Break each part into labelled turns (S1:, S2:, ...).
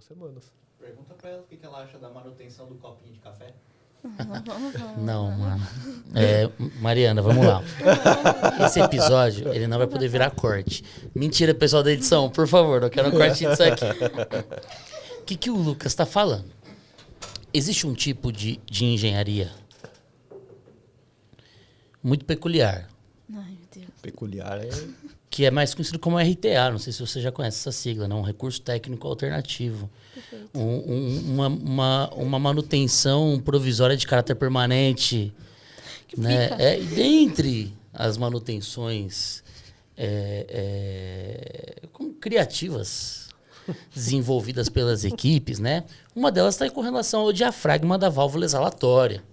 S1: 2 semanas.
S2: Pergunta pra ela o que ela acha da manutenção do copinho de café.
S3: Não, mano. Mariana, vamos lá. Esse episódio, ele não vai poder virar corte. Mentira, pessoal da edição, por favor, não quero corte disso aqui. O que o Lucas tá falando? Existe um tipo de engenharia muito peculiar.
S4: Ai, meu Deus.
S1: Peculiar é...
S3: Que é mais conhecido como RTA, não sei se você já conhece essa sigla, né? Um recurso técnico alternativo.
S4: Perfeito.
S3: Uma manutenção provisória de caráter permanente.
S4: Que
S3: Né?
S4: fica.
S3: E dentre as manutenções como criativas desenvolvidas pelas equipes, né? Uma delas está com relação ao diafragma da válvula exalatória.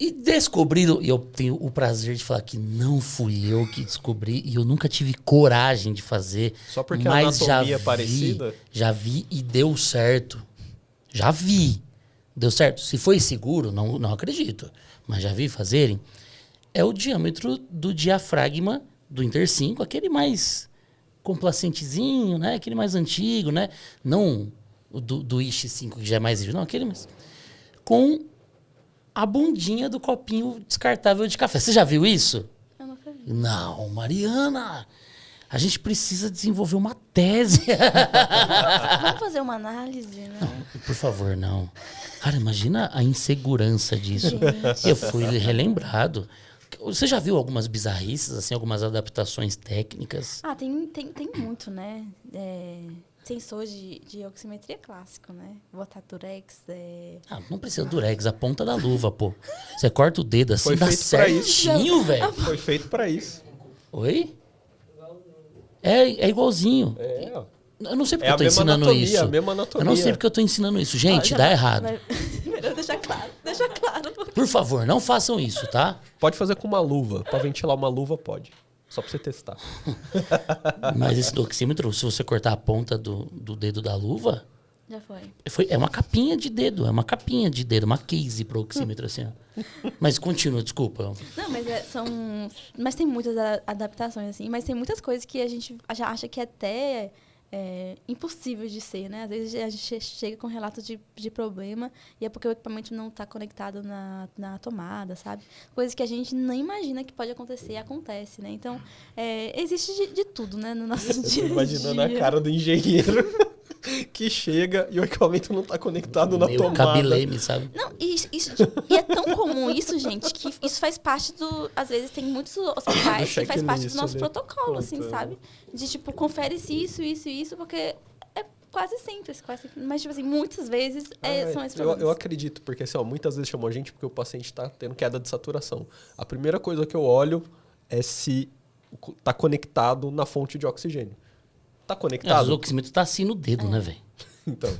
S3: E descobriram, e eu tenho o prazer de falar que não fui eu que descobri, e eu nunca tive coragem de fazer.
S1: Só porque a
S3: mas
S1: anatomia é parecida?
S3: Já vi e deu certo. Já vi. Deu certo. Se foi seguro, não acredito. Mas já vi fazerem. É o diâmetro do diafragma do Inter 5, aquele mais complacentezinho, né? Aquele mais antigo, né? Não o do Ishi 5, que já é mais... Não, aquele mais... Com a bundinha do copinho descartável de café. Você já viu isso?
S4: Eu nunca vi.
S3: Não, Mariana. A gente precisa desenvolver uma tese.
S4: Vamos fazer uma análise, né?
S3: Não, por favor, não. Cara, imagina a insegurança disso.
S4: Gente.
S3: Eu fui relembrado. Você já viu algumas bizarrices, assim, algumas adaptações técnicas?
S4: Ah, tem muito, né? Sensor de oximetria clássico, né? Botar durex.
S3: Não precisa do durex, a ponta da luva, pô. Você corta o dedo assim,
S1: Foi
S3: dá
S1: feito pra isso.
S3: certinho, velho.
S1: Foi feito pra isso.
S3: Oi? É igualzinho.
S1: É,
S3: Eu não sei porque
S1: é
S3: eu
S1: a
S3: tô
S1: mesma
S3: ensinando
S1: anatomia,
S3: isso.
S1: a mesma anatomia.
S3: Eu não sei porque eu tô ensinando isso. Gente,
S4: Já
S3: dá
S4: vai-
S3: errado.
S4: Melhor deixar claro.
S3: Por favor, não façam isso, tá?
S1: Pode fazer com uma luva. Pra ventilar uma luva, pode. Só pra você testar.
S3: Mas esse do oxímetro, se você cortar a ponta do dedo da luva,
S4: Já foi.
S3: é uma capinha de dedo. É uma capinha de dedo, uma case pro oxímetro, assim, ó. Mas continua, desculpa.
S4: Não, mas mas tem muitas adaptações, assim. Mas tem muitas coisas que a gente já acha que é até impossível de ser, né? Às vezes a gente chega com relato de problema e é porque o equipamento não está conectado na tomada, sabe? Coisas que a gente nem imagina que pode acontecer, acontece, né? Então, existe de tudo, né? No nosso
S1: Eu tô
S4: dia a
S1: imaginando
S4: dia.
S1: a cara do engenheiro que chega e o equipamento não tá conectado na
S3: Meio
S1: tomada.
S3: cabileme, sabe?
S4: Não, e é tão comum isso, gente, que isso faz parte às vezes tem muitos hospitais que faz parte do nosso protocolo, assim, sabe? De tipo, confere isso, porque é quase simples. Mas, tipo assim, muitas vezes são esses problemas.
S1: Eu acredito, porque assim, ó, muitas vezes chamam a gente porque o paciente tá tendo queda de saturação. A primeira coisa que eu olho é se tá conectado na fonte de oxigênio. Tá
S3: Às vezes
S1: conectado?
S3: o oxímetro tá assim no dedo, né, velho?
S1: Então,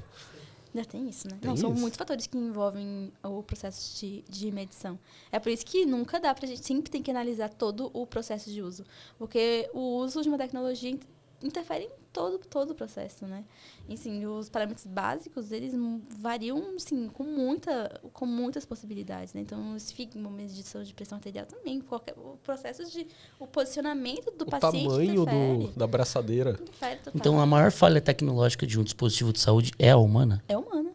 S4: Já tem isso, né?
S1: Tem
S4: Não, são
S1: isso?
S4: muitos fatores que envolvem o processo de medição. É por isso que nunca dá pra gente, sempre tem que analisar todo o processo de uso. Porque o uso de uma tecnologia interfere em todo o processo, né? E, assim, os parâmetros básicos, eles variam, assim, com muitas possibilidades, né? Então, esfigma, medição de pressão arterial também, o posicionamento do
S1: o
S4: paciente
S1: tamanho
S4: interfere.
S1: da braçadeira.
S4: Interfere total.
S3: Então, a maior falha tecnológica de um dispositivo de saúde é a humana?
S4: É humana.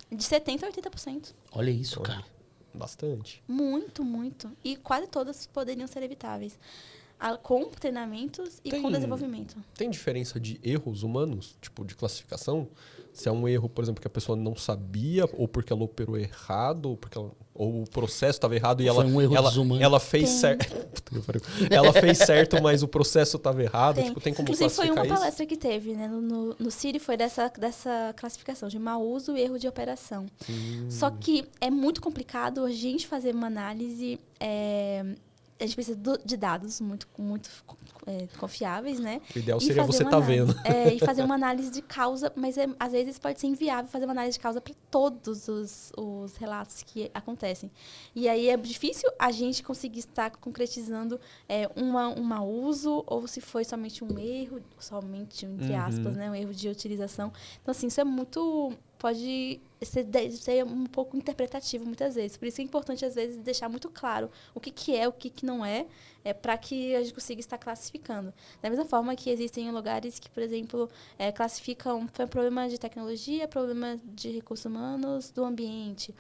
S4: De 70% a 80%.
S3: Olha isso, cara.
S1: Bastante.
S4: Muito, muito. E quase todas poderiam ser evitáveis. Com treinamentos e com desenvolvimento.
S1: Tem diferença de erros humanos, tipo, de classificação? Se é um erro, por exemplo, que a pessoa não sabia, ou porque ela operou errado, ou o processo estava errado e
S3: Foi um erro desumano.
S1: ela fez certo. Ela fez certo, mas o processo estava errado.
S4: Tem.
S1: Tipo, tem como
S4: Inclusive, foi
S1: classificar
S4: uma
S1: isso?
S4: palestra que teve, né? No CIRI foi dessa classificação de mau uso e erro de operação. Só que é muito complicado a gente fazer uma análise. A gente precisa de dados muito confiáveis, né?
S1: O ideal
S4: E
S1: seria
S4: fazer
S1: você
S4: uma
S1: tá
S4: análise.
S1: vendo.
S4: E fazer uma análise de causa, mas às vezes pode ser inviável fazer uma análise de causa para todos os relatos que acontecem. E aí é difícil a gente conseguir estar concretizando um mau uso ou se foi somente um erro, somente entre aspas, né? Um erro de utilização. Então, assim, isso é muito pode ser um pouco interpretativo muitas vezes. Por isso que é importante, às vezes, deixar muito claro o que é, o que não é, para que a gente consiga estar classificando. Da mesma forma que existem lugares que, por exemplo, classificam problema de tecnologia, problema de recursos humanos, do ambiente.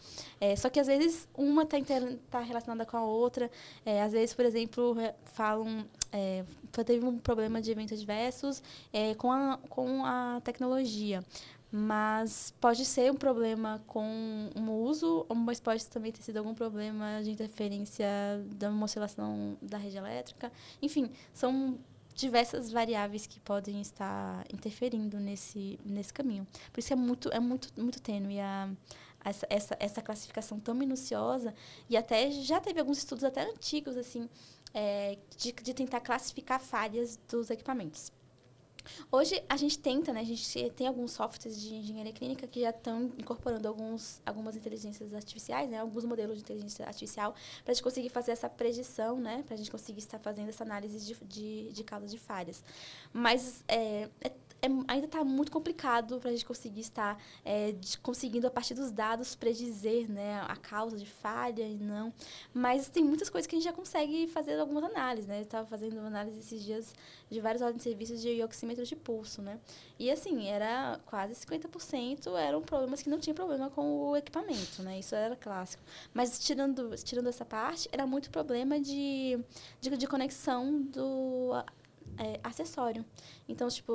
S4: Só que, às vezes, uma está relacionada com a outra. Às vezes, por exemplo, falam... teve um problema de eventos adversos com a tecnologia. Mas pode ser um problema com um uso, mas pode também ter sido algum problema de interferência da uma oscilação da rede elétrica. Enfim, são diversas variáveis que podem estar interferindo nesse caminho. Por isso é muito tênue essa classificação tão minuciosa. E até já teve alguns estudos até antigos assim, de tentar classificar falhas dos equipamentos. Hoje, a gente tenta, né? A gente tem alguns softwares de engenharia clínica que já estão incorporando algumas inteligências artificiais, né? Alguns modelos de inteligência artificial, para a gente conseguir fazer essa predição, né? Para a gente conseguir estar fazendo essa análise de causas de falhas. Mas ainda está muito complicado para a gente conseguir estar conseguindo, a partir dos dados, predizer, né, a causa de falha e não. Mas tem muitas coisas que a gente já consegue fazer algumas análises, né? Eu estava fazendo análise esses dias de vários ordens de serviços de oxímetro de pulso, né? E, assim, era quase 50% eram problemas que não tinham problema com o equipamento, né? Isso era clássico. Mas, tirando essa parte, era muito problema de conexão do... acessório. Então, tipo,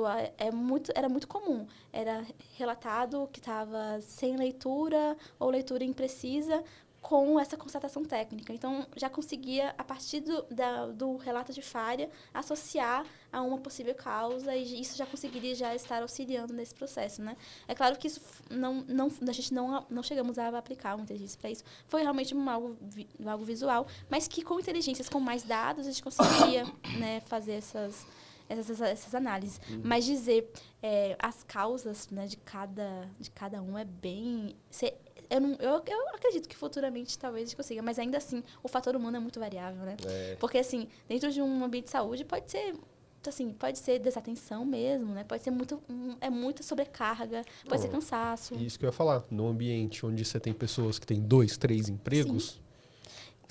S4: era muito comum. Era relatado que estava sem leitura ou leitura imprecisa com essa constatação técnica. Então, já conseguia, a partir do relato de falha, associar a uma possível causa, e isso já conseguiria já estar auxiliando nesse processo, né? É claro que isso a gente não chegamos a aplicar uma inteligência para isso. Foi realmente algo visual, mas que com inteligências, com mais dados, a gente conseguiria, né, fazer essas análises. Mas dizer as causas, né, de cada um é bem... Eu acredito que futuramente talvez a gente consiga, mas ainda assim o fator humano é muito variável, né? Porque, assim, dentro de um ambiente de saúde pode ser desatenção mesmo, né? Pode ser muita sobrecarga, pode ser cansaço.
S1: Isso que eu ia falar. No ambiente onde você tem pessoas que têm 2, 3 empregos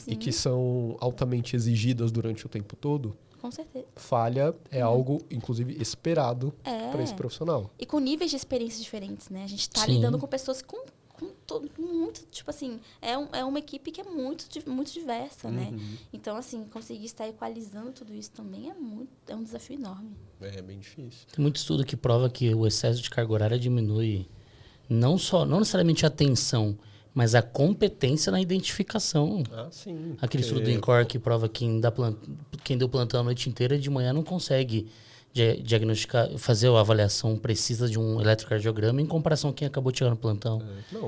S1: e que são altamente exigidas durante o tempo todo,
S4: com certeza.
S1: Falha é algo, inclusive, esperado para esse profissional.
S4: E com níveis de experiências diferentes, né? A gente está lidando com pessoas com muito, tipo assim, é uma equipe que é muito diversa, né? Então, assim, conseguir estar equalizando tudo isso também é um desafio enorme.
S1: É bem difícil.
S3: Tem muito estudo que prova que o excesso de carga horária diminui não necessariamente a atenção, mas a competência na identificação.
S1: Sim.
S3: Aquele estudo do INCOR que prova que quem deu plantão a noite inteira de manhã não consegue diagnosticar, fazer a avaliação precisa de um eletrocardiograma em comparação com quem acabou de chegar no plantão.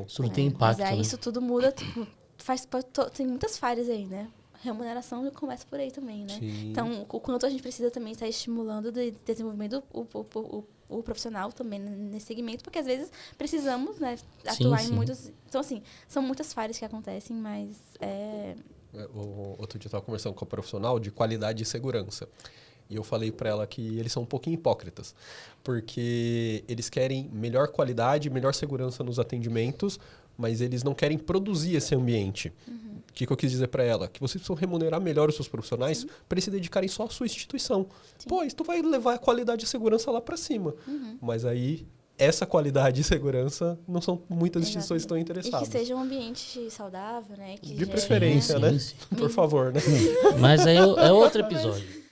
S3: Isso não tem impacto.
S4: Mas aí
S3: né?
S4: isso tudo muda, tem muitas falhas aí, né? Remuneração começa por aí também, né?
S1: Sim.
S4: Então, o quanto a gente precisa também estar estimulando o desenvolvimento o profissional também nesse segmento, porque às vezes precisamos, né, atuar em muitos... Então, assim, são muitas falhas que acontecem, mas
S1: Outro dia eu estava conversando com a profissional de qualidade e segurança. E eu falei para ela que eles são um pouquinho hipócritas, porque eles querem melhor qualidade, melhor segurança nos atendimentos, mas eles não querem produzir esse ambiente. O que eu quis dizer para ela? Que vocês precisam remunerar melhor os seus profissionais para eles se dedicarem só à sua instituição.
S4: Sim.
S1: Pô, isso vai levar a qualidade e segurança lá para cima. Mas aí, essa qualidade e segurança não são muitas instituições que estão interessadas.
S4: E que seja um ambiente saudável, né? Que
S1: de preferência, né? Por favor, né?
S3: Mas aí é outro episódio.